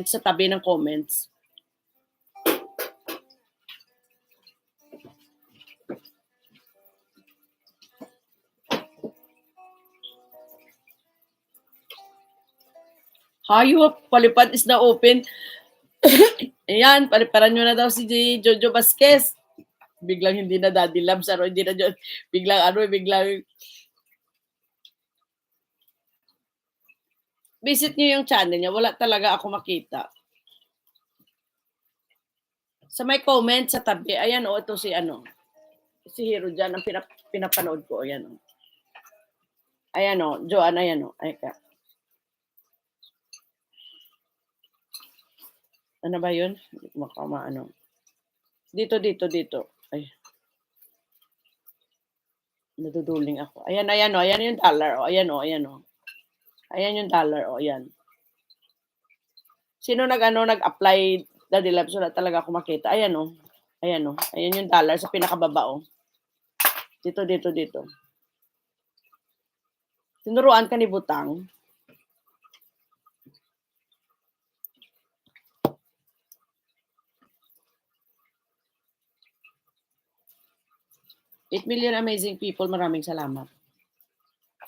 sa tabi ng comments. Hayop, palipad is na open. Ayan, paliparan nyo na daw si Jojo Vasquez. Biglang hindi na Daddy Labs, hindi na biglang visit nyo yung channel niya, wala talaga ako makita. Sa may comment sa tabi, ayan ito si si Hero dyan, ang pinapanood ko, ayan Ayan Joanne, ayan Ayan. Ano ba yun? Dito. Ay. Naduduling ako. Ayan yung dollar, ayan Ayan yung dollar, ayan. Sino nag-apply Daddy Labs, wala talaga ako makita. Ayan Ayan yung dollar sa pinakababa Dito. Tinuruan ka ni Butang. $8 million amazing people, maraming salamat.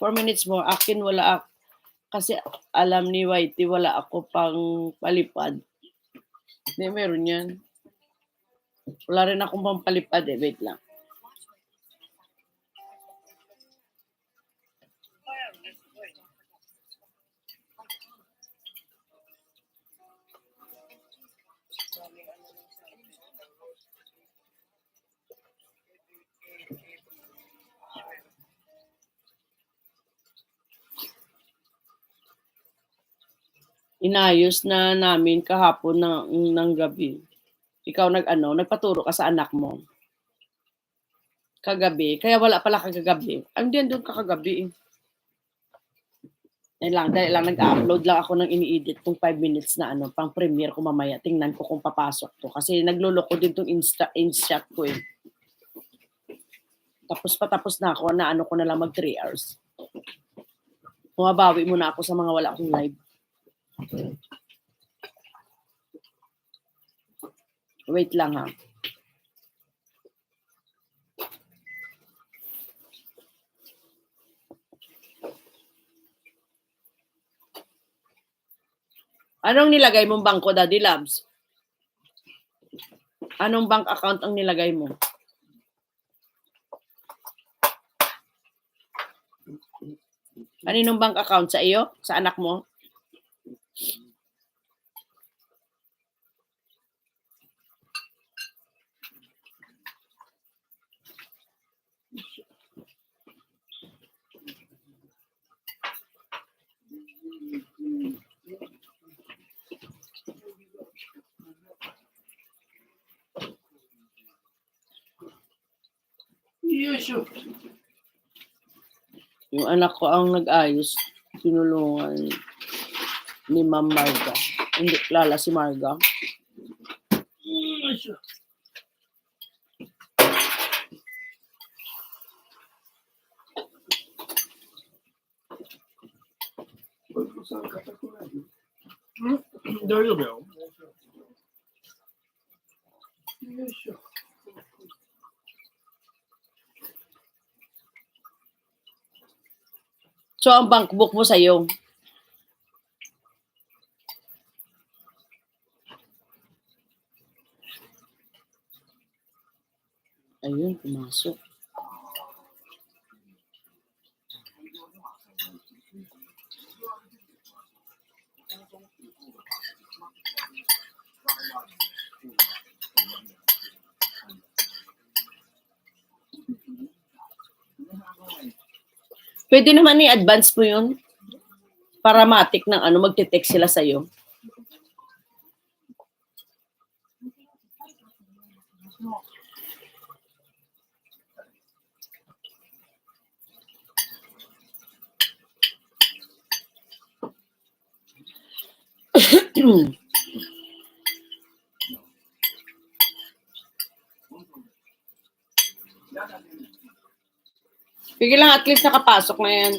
4 minutes more, akin wala kasi alam ni Whitey, wala ako pang palipad. Hindi, meron yan. Wala rin akong pang palipad wait lang. Inayos na namin kahapon ng gabi. Ikaw nagpaturo ka sa anak mo. Kagabi. Kaya wala pala kagabi. Andiyan doon kagabi. Dahil lang nag-upload lang ako ng ini-edit tong 5 minutes na pang premiere ko mamaya. Tingnan ko kung papasok to. Kasi nagluloko din tong InShot ko Patapos na ako, ko na lang mag 3 hours. Bumabawi muna ako sa mga wala akong live. Wait lang ha. Anong nilagay mong bangko, Daddy Labs? Anong bank account ang nilagay mo? Aninong bank account? Sa iyo? Sa anak mo? Yung anak ko ang nag-ayos, tinulungan ni Ma'am Marga. Hindi kilala si Marga. There you go. So, ang bank book mo sa'yo? Ayun, pumasok. Pwede naman i-advance mo yun. Para matik ng magte-text sila sa'yo. Sige lang, at least nakapasok na yan.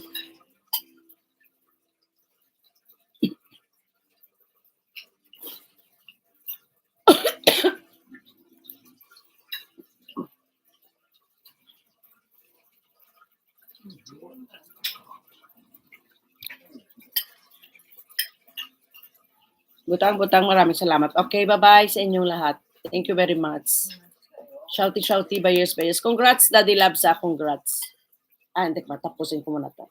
Butang-butang, maraming salamat. Okay, bye-bye sa inyong lahat. Thank you very much. Shouty-shouty, bayers. Congrats, Daddy Labsa. Congrats. Hindi pa. Tapusin ko muna to.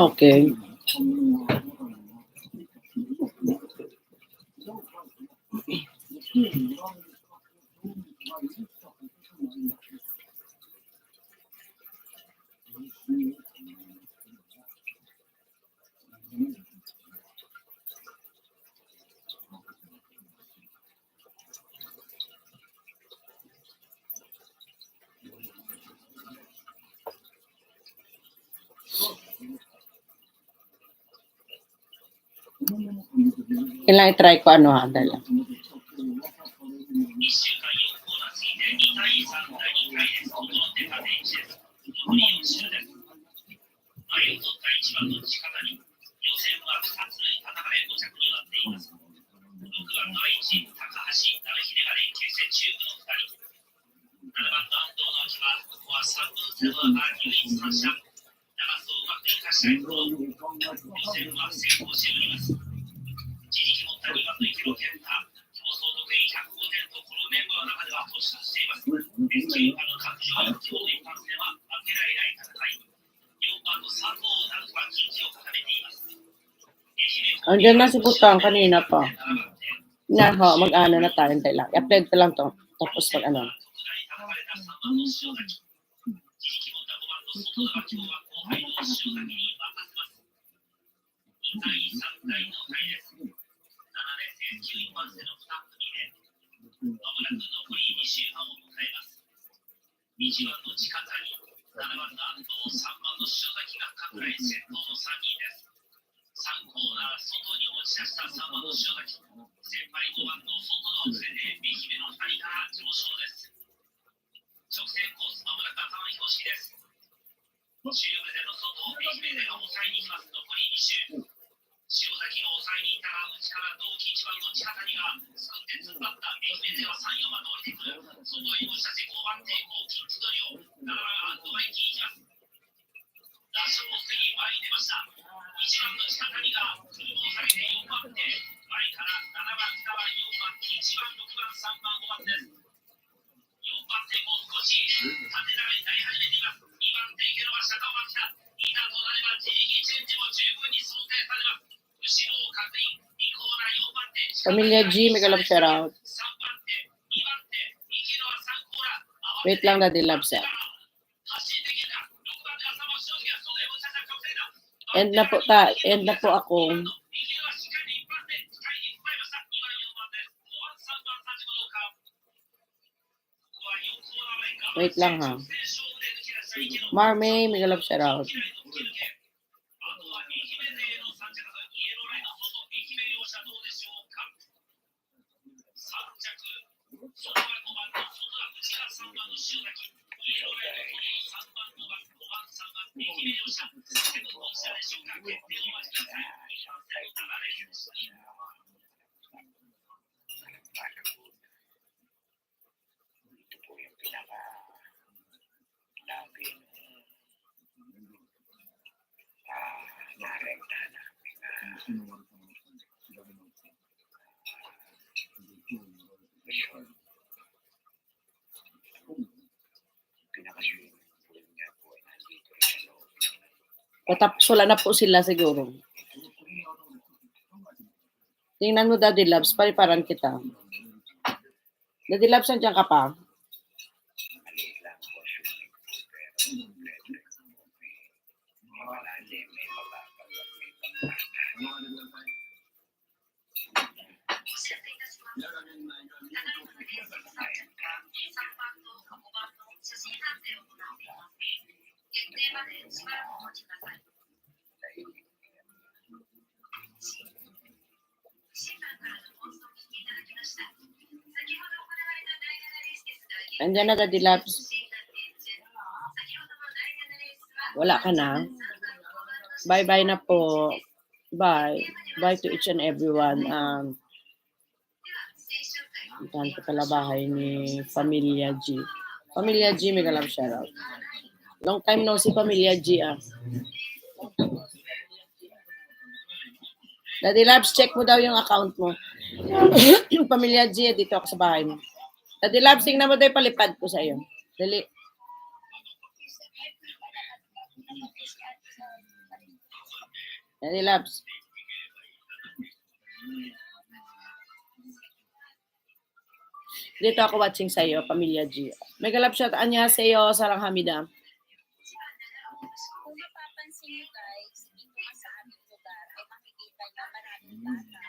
Okay. Kailangan i-try ko dala. Andiyan na si Butang kanina pa. Mag-ano na tayo. I-upload ko lang to. Tapos mag-ano. Pamilya G, mega love shout out. Wait lang, Daddy Labsa. End na po ako. Wait lang ha. Marmay, mega love shout out. Patapos wala na po sila siguro. Tingnan mo, Daddy Labs, paliparan kita. Daddy Labs, nandiyan ka pa? Andiyan na, Daddy Labs. Wala ka na? Bye-bye na po. Bye. Bye to each and everyone. Puntahan ko pala bahay ni Pamilya G. Pamilya G, mega love shoutout. Long time no si Pamilya G, Daddy Labs, check mo daw yung account mo. Pamilya G, dito ako sa bahay mo. Daddy Labs, tingnan mo daw yung palipad ko sa iyo. Dali. Daddy Labs. Dito ako watching sa iyo, Pamilya G. Mega love shoutout niya sa iyo, Sarang Hamida. Kung mapapansin nyo guys, dito sa aming lugar ay makikita nyo maraming bata.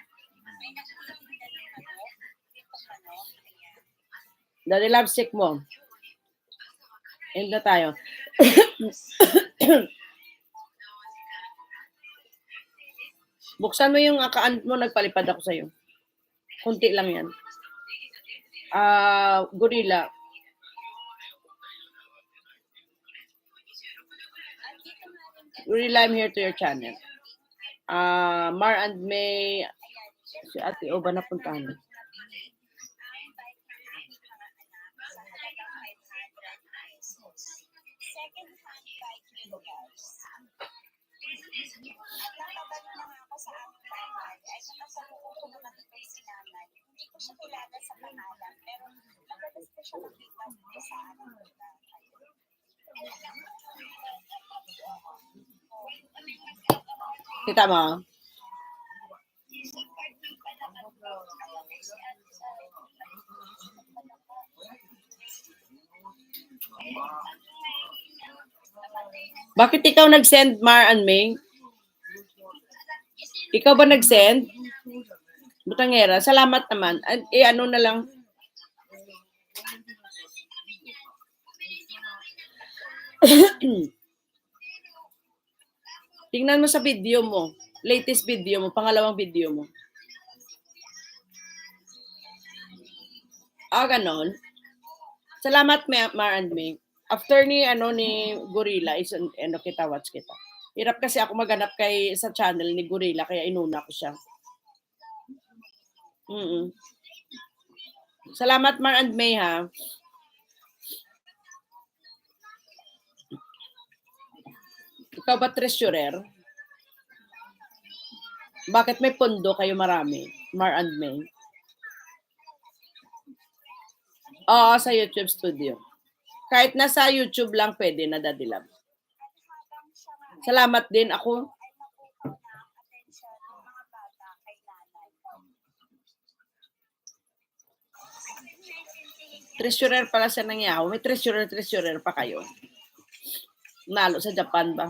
May nakulang nila ng manok. Itong manok. Ayan. Daddy Labs, check mo. End na tayo. Buksan mo yung account mo, nagpalipad ako sa'yo. Kunti lang yan. Gorilla. Gorilla, I'm here to your channel. Mar and May, si Ate Oba na puntahan. Siya kilala sa pangalan, pero madalas ko siya nakita dito sa amin. Kita mo? Bakit ikaw nag-send, Mar and May? Ikaw ba nag-send? Butangera, salamat naman. Ano na lang. Tingnan mo sa video mo. Latest video mo, pangalawang video mo. Ganon. Salamat, Mar and May. After ni Gorilla, kita, watch kita. Hirap kasi ako maghanap sa channel ni Gorilla, kaya inuna ko siya. Salamat, Mar and May, ha. Ikaw ba treasurer? Bakit may pondo kayo marami, Mar and May? Oo, sa YouTube studio. Kahit nasa YouTube lang pwede na, Daddy Love. Salamat din ako. Treasurer pala siya ng Yahoo. May treasurer pa kayo. Nalo sa Japan ba?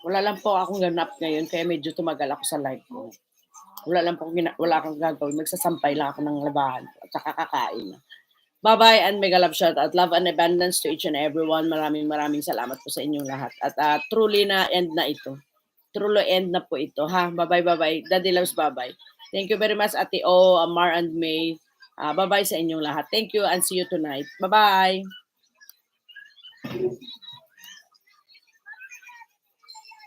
Wala lang po akong ganap ngayon, kaya medyo tumagal ako sa live ko. Wala akong gagawin. Magsasampay lang ako ng labahan at saka kakain. Bye-bye and mega love shout out. Love and abundance to each and everyone. Maraming salamat po sa inyong lahat. At truly na end na ito. Truly end na po ito. Ha? Bye-bye. Daddy loves bye-bye. Thank you very much, Ate O, Mar and May. Bye-bye sa inyong lahat. Thank you and see you tonight. Bye-bye.